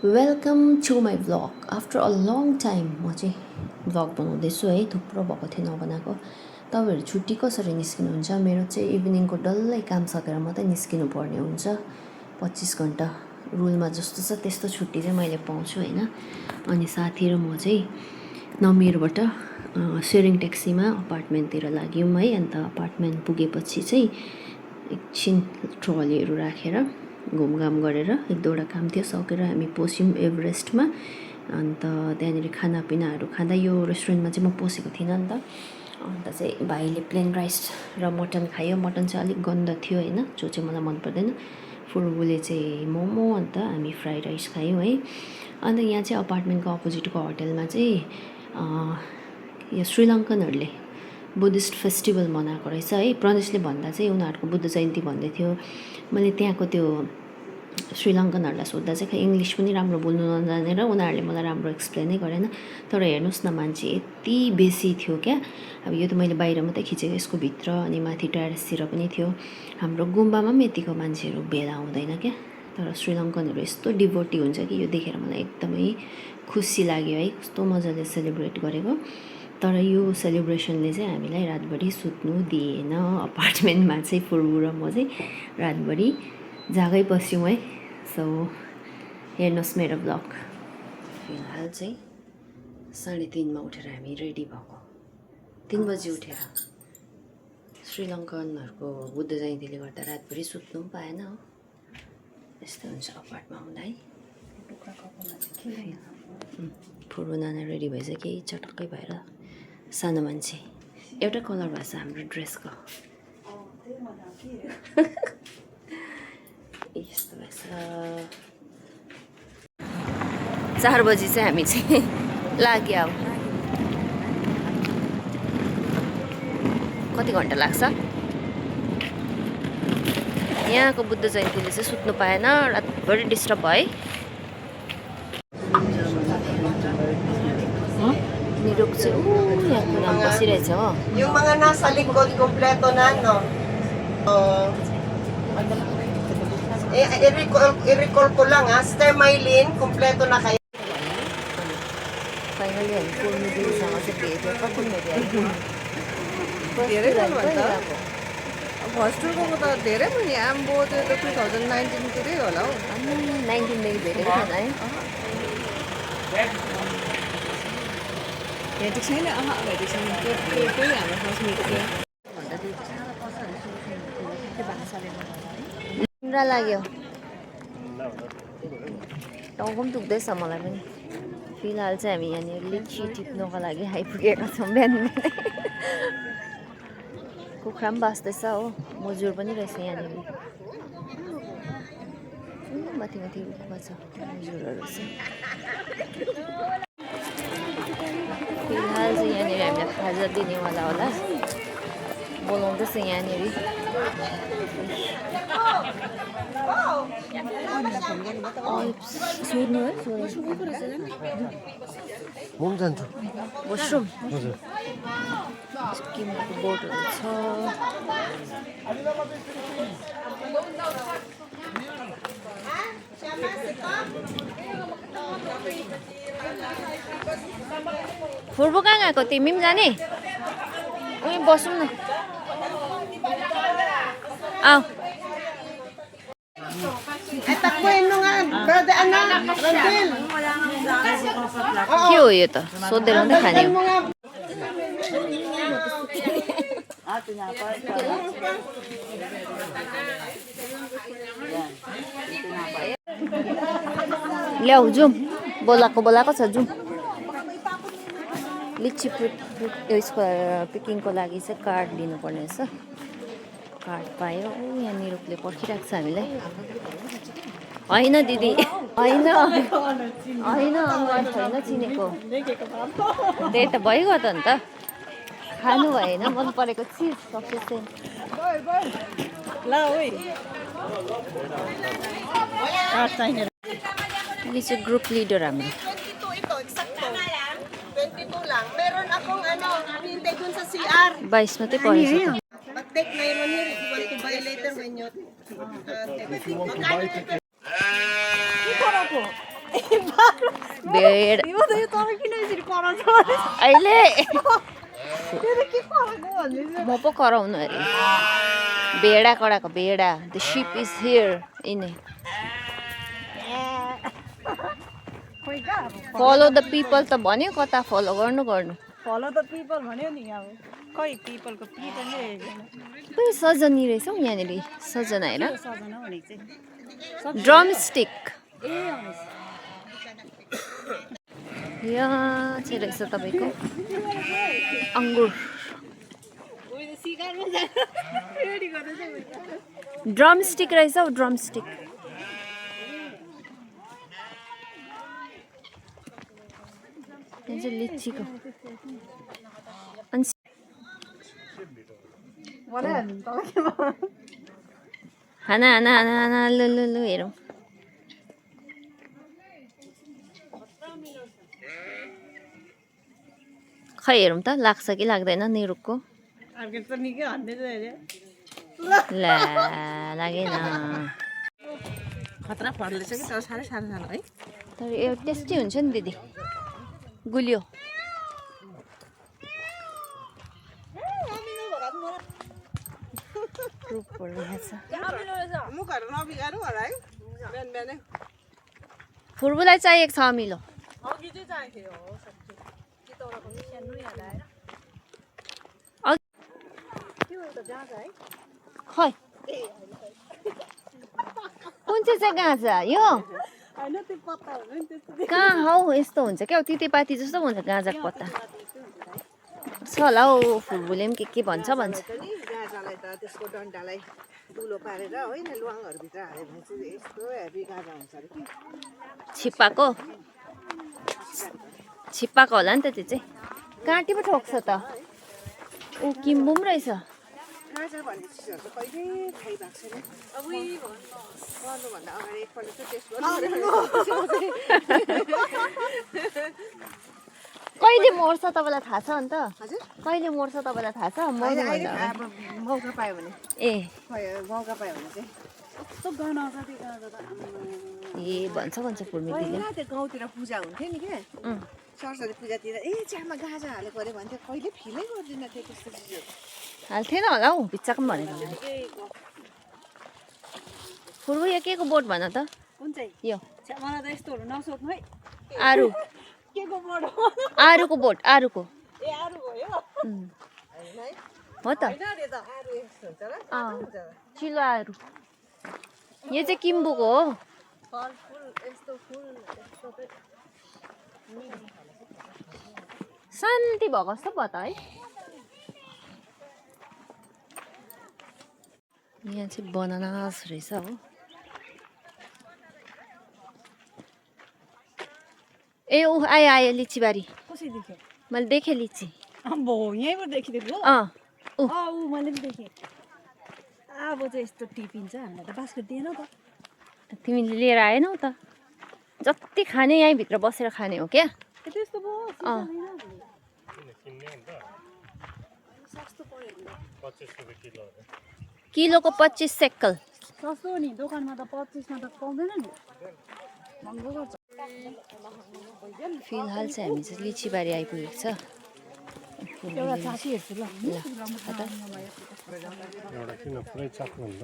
Welcome to my vlog after a long time म चाहिँ vlog बनाउँदैछु है। थुप्रो भएको थियो नबनाएको। तपाईँहरू छुट्टी कसरी निस्किनुहुन्छ? मेरो चाहिँ इभिनिङको डल्लै काम सकेर मात्रै निस्किनु पर्ने हुन्छ। 25 घन्टा रुलमा जस्तो छ त्यस्तो छुट्टी चाहिँ मैले पाउँछु होइन। अनि साथी र म चाहिँ नमेरबाट सेयरिङ ट्याक्सीमा अपार्टमेन्टतिर लाग्यौँ है। अन्त अपार्टमेन्ट पुगेपछि चाहिँ एकछिन ट्रलीहरू राखेर घुमघाम गरेर एक दुईवटा काम थियो सकेर हामी पस्यौँ एभरेस्टमा। अन्त त्यहाँनिर खानापिनाहरू खाँदा यो रेस्टुरेन्टमा चाहिँ म पसेको थिइनँ नि त। अन्त चाहिँ भाइले प्लेन राइस र मटन खायो। मटन चाहिँ अलिक गन्ध थियो होइन, जो चाहिँ मलाई मन पर्दैन। फुर्बुले चाहिँ मोमो, अन्त हामी फ्राई राइस खायौँ है। अन्त यहाँ चाहिँ अपार्टमेन्टको अपोजिटको होटलमा चाहिँ यो श्रीलङ्कनहरूले बुद्धिस्ट फेस्टिभल मनाएको रहेछ है। प्रनेशले भन्दा चाहिँ उनीहरूको बुद्ध जयन्ती भन्दै थियो। मैले त्यहाँको त्यो श्रीलङ्कनहरूलाई सोद्धा चाहिँ खै इङ्ग्लिस पनि राम्रो बोल्नु नजानेर उनीहरूले मलाई राम्रो एक्सप्लेनै गरेन। तर हेर्नुहोस् न, मान्छे यति बेसी थियो क्या। अब यो त मैले बाहिर मात्रै खिचेको, यसको भित्र अनि माथि टेरेसतिर पनि थियो। हाम्रो गुम्बामा पनि यतिको मान्छेहरू भेला हुँदैन क्या। तर श्रीलङ्कनहरू यस्तो डिभोटी हुन्छ कि यो देखेर मलाई एकदमै खुसी लाग्यो है, कस्तो मजाले सेलिब्रेट गरेको। तर यो सेलिब्रेसनले चाहिँ हामीलाई रातभरि सुत्नु दिएन। अपार्टमेन्टमा चाहिँ फुर्बु र म चाहिँ रातभरि जागै बस्यौँ है। सो हेर्नुहोस् मेरो ब्लग। फिलहाल चाहिँ 3:30 उठेर हामी रेडी भएको। 3 बजी उठेर। श्रीलङ्कनहरूको बुद्ध जयन्तीले गर्दा रातभरि सुत्नु पनि पाएन हो। यस्तो हुन्छ अपार्टमा हुँदा है। फुर्बु नाना रेडी भएछ कि चटक्कै भएर सानो मान्छे एउटा कलर भएछ हाम्रो ड्रेसको। यस्तो भएछ। 4 बजी चाहिँ हामी चाहिँ लाग्यो। अब कति घन्टा लाग्छ? यहाँको बुद्ध जयन्तीले चाहिँ सुत्नु पाएन, रातभरि डिस्टर्ब भयो है। निरुक चाहिँ यहाँको नाम बसिरहेछ हो। Yung mga nasa likod, kompleto na, no? I-recall ko lang, ha? Sister Maylene, kompleto na kayo. Finally हामी पुग्नु दिनसँग चाहिँ भेट्यो। कति भेट्यो? धेरै खानु भन्छ। फर्स्ट टुरको त धेरै पनि आम्बो त्यो त 2019 तिरै होला हौ। 19 देखि भेटेको थिएन है। भेटेको छैन। भेटेको छैन। त्यो हाम्रो फर्स्ट मिट थियो। तिम्रो लाग्यो? टाउको पनि दुख्दैछ मलाई पनि। फिलहाल चाहिँ हामी यहाँनिर लिची टिप्नको लागि आइपुगेका छौँ। बिहान कुखुरा पनि बाँच्दैछ हो। मजुर पनि रहेछ यहाँनिर। माथि माथि रुखमा छ मजुरहरू चाहिँ। फिलहाल चाहिँ यहाँनिर हामीलाई खाजा दिनेवाला होला। बोलाउँदैछ यहाँनिर। सोध्नु है? म पनि जान्छु। वासरुम हजुर। सिक्किमको बोर्डहरू छ। फुर्बु कहाँ गएको? तिमी पनि जाने? उहीँ बसौँ न। आऊ। Takbuhin mo nga, brother, anak, Randel. के हो यो त? सोध्दै मात्रै खाने हो। ल्याऊ जाउँ। बोलाएको छ जाउँ। लिची यसको पिकिङको लागि चाहिँ कार्ड लिनुपर्ने रहेछ। कार्ड पायो। यहाँनिर रुखले पर्खिरहेको छ हामीलाई। होइन दिदी, होइन अनुहार छैन चिनेको। त्यही त भइगयो त अन्त। खानु भएन, मन परेको चिज सफिसियन्ट। यो चाहिँ ग्रुप लिडर हाम्रो। 22 lang. Meron akong hinintay dun sa CR. 22 मात्रै परेछ त। Pag-take na yun here, if you want to buy later when you... भेड यो त यो तर किन यसरी कराउँछ अहिले त्यो के कराएको भन्ने म पो कराउनु अरे भेडा कराएको भेडा द सिप इज हियर इने खोइ कहाँ फलो द पिपल त भन्यो कता फलो गर्नु फलो द पिपल भन्यो नि अब खै पिपलको पी पनि हेर्दैन खोइ सजनी रहेछ हौ यहाँनिर सजना हेर सजना भनेको चाहिँ ड्रमस्टिक ए भनेपछि यहाँ चाहिँ रहेछ तपाईँको अङ्गुर ड्रमस्टिक रहेछ हौ ड्रमस्टिक यहाँ चाहिँ लिचीको अनि खाना खाना खाना खाना लु लु लु हेरौँ खै हेरौँ त लाग्छ कि लाग्दैन निरुकको अर्को त निकै हान्दैछ अरे ला लागेन खतरा फर्लेछ कि तर साह्रै सानो सानो है तर यो टेस्टी हुन्छ नि दिदी गुलियो रुखहरू यहाँ छ मुखहरू नबिगारौँ होला है बिहान बिहानै फुर्बुलाई चाहिएको छ अमिलो अघि चाहिँ चाहिएको थियो हो चितौराको नि सानो याद आयो त्यो एउटा गाजा है खै कुन चाहिँ गाँजा यो होइन त्यो पत्ता हुन्छ नि त्यस्तो कहाँ हौ यस्तो हुन्छ क्या तितेपाती जस्तो हुन्छ गाँजाको पत्ता छ होला हौ फुर्बुले पनि के भन्छ गाजालाई त त्यसको डन्डालाई दुलो पारेर होइन ल्वाङहरूभित्र हाल्यो भने चाहिँ यस्तो हेभी गाजा हुन्छ अरे कि छिप्पाको होला नि त त्यो चाहिँ काँटी पो ठोक्छ त ऊ किम्बु पनि रहेछ गाजा भन्ने चिजहरू चाहिँ कहिल्यै खाइरहेको छैन गर्नुभन्दा अगाडि एकपल्ट चाहिँ टेस्ट कहिले मर्छ तपाईँलाई थाहा छ अन्त हजुर कहिले मर्छ तपाईँलाई थाहा छ अहिले अब मौका पायो भने ए मौका पायो भने चाहिँ कस्तो गाना आउँछ त्यो गाजा त ए भन्छ फुर्मितीले पहिला त्यो गाउँतिर पूजा हुन्थ्यो नि क्या सरस्वती पूजातिर चियामा गाजा हालेको अरे भन्थ्यो कहिले फिलै गर्दैन थियो त्यस्तो चिजहरू हाल्थेन होला हौ बिच्चाको पनि भनेको फुर्बु यो के को बोट भन त कुन चाहिँ यो मलाई त यस्तोहरू नसोध्नु है आरु के को बोट आरुको बोट आरुको ए आरु भयो हो त होइन अरे त आरु यस्तो हुन्छ र चिलो आरु यो चाहिँ किम्बुको हो फल फुल यस्तो फुल यस्तो शान्ति भएको जस्तो भयो त है यहाँ चाहिँ बनानास रहेछ हो ए ऊ आयो लिचीबारी कसरी देख्यो मैले देखेँ लिची अम्बो यहीँबाट देखिदिएको ऊ मैले पनि देखेँ अब चाहिँ यस्तो टिपिन्छ हामीलाई त बास्केट दिएन त तिमीले लिएर आएनौ त जति खाने यहीँभित्र बसेर खाने हो क्या त्यस्तो भयो किलोको 25 सेक्कल सस्तो हो नि दोकानमा त 25 मा त पाउँदैन नि महँगो गर्छ फिलहाल चाहिँ हामी चाहिँ लिचीबारी आइपुगेको छ एउटा चासी हेर्छु ल एउटा किन पुरै चाख्नु हुन्छ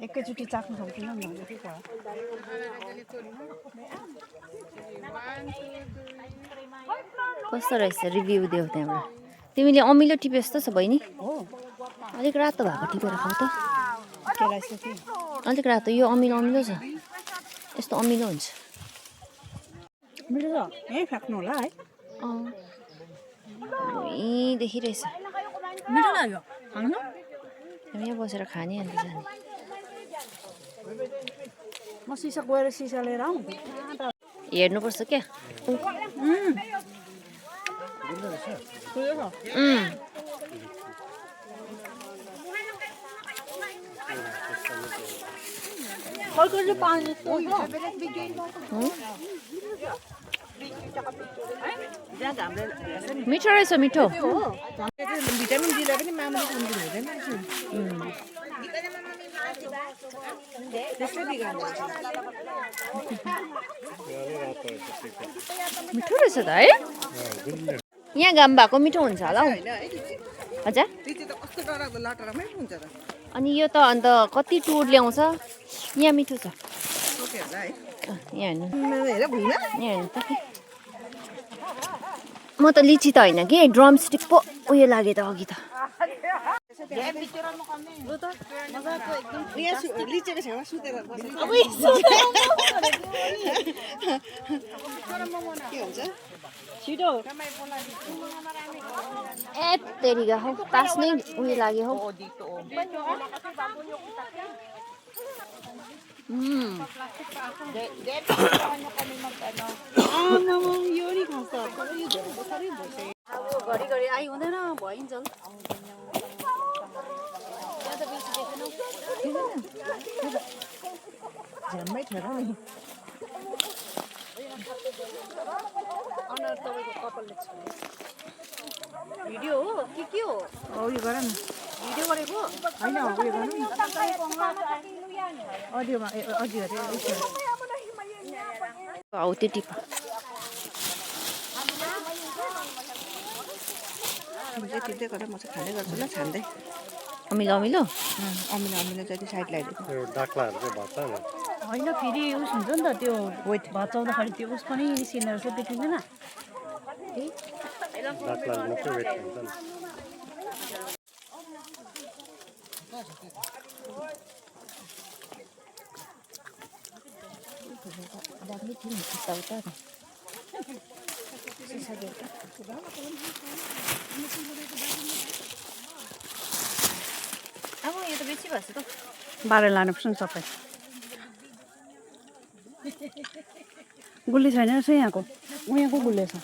एकैचोटि चाख्नु सक्दिनँ नि कस्तो रहेछ रिभ्यू देऊ त्यहाँबाट तिमीले अमिलो टिपे जस्तो छ बहिनी अलिक रातो भएको टिपेर खाऊ त अलिक रातो यो अमिलो छ यस्तो अमिलो हुन्छ मिठो छ यहीँ फ्याँक्नु होला है यहीँदेखि रहेछ मिठो लाग्यो खानु यहाँ बसेर खाने अन्त जाने म सिसा गएर सिसा लिएर आउँ हेर्नुपर्छ क्या कहिले पानी मिठो रहेछ मिठो भिटामिन डीलाई पनि मामुली कम्ती हुँदैन त्यसले बिगार्नु मिठो रहेछ त है यहाँ घाम भएको मिठो हुन्छ होला हौ होइन है लिची हजुर लिची त कस्तो डरलाग्दो लाटरामै हुन्छ त अनि यो त अन्त कति टुर ल्याउँछ यहाँ मिठो छ सोके होला है यहाँ हेर्नु हेर भुइँमा यहाँ हेर्नु त म त लिची त होइन कि ड्रम स्टिक पो उयो लाग्यो त अघि त यहाँ लिचीको छेउमा सुतेर बसेको के हुन्छ ए तेरिका हौ तास नै उयो लाग्यो हौ यो नि खान्छ तर यो धेरै साह्रै भइसक्यो घरिघरि आइ हुँदैन भइन्छ झ्याम्मै थियो र नि भिडियो हो के हो उयो गर न भिडियो गरेको होइन उयो गर्नु नि अडियोमा अडियो अरे हौ त्यो टिप टिप्दै गरेर म चाहिँ खाँदै गर्छु ल छान्दै अमिलो अमिलो अमिलो अमिलो जति साइड लगाइदिएको यो डाक्लाहरू चाहिँ भन्छ नि होइन फेरि उस हुन्छ नि त त्यो वेट भचाउँदाखेरि त्यो उस पनि निस्किँदो रहेछ देखिँदैन डाक्लाहरू मात्रै वेट हुन्छ नि दामी थियो नि उता अब यो त बेसी भएछ त बाह्र लानुपर्छ नि सबै गुल्ली छैन रहेछ यहाँको यहाँको गुल्ली छ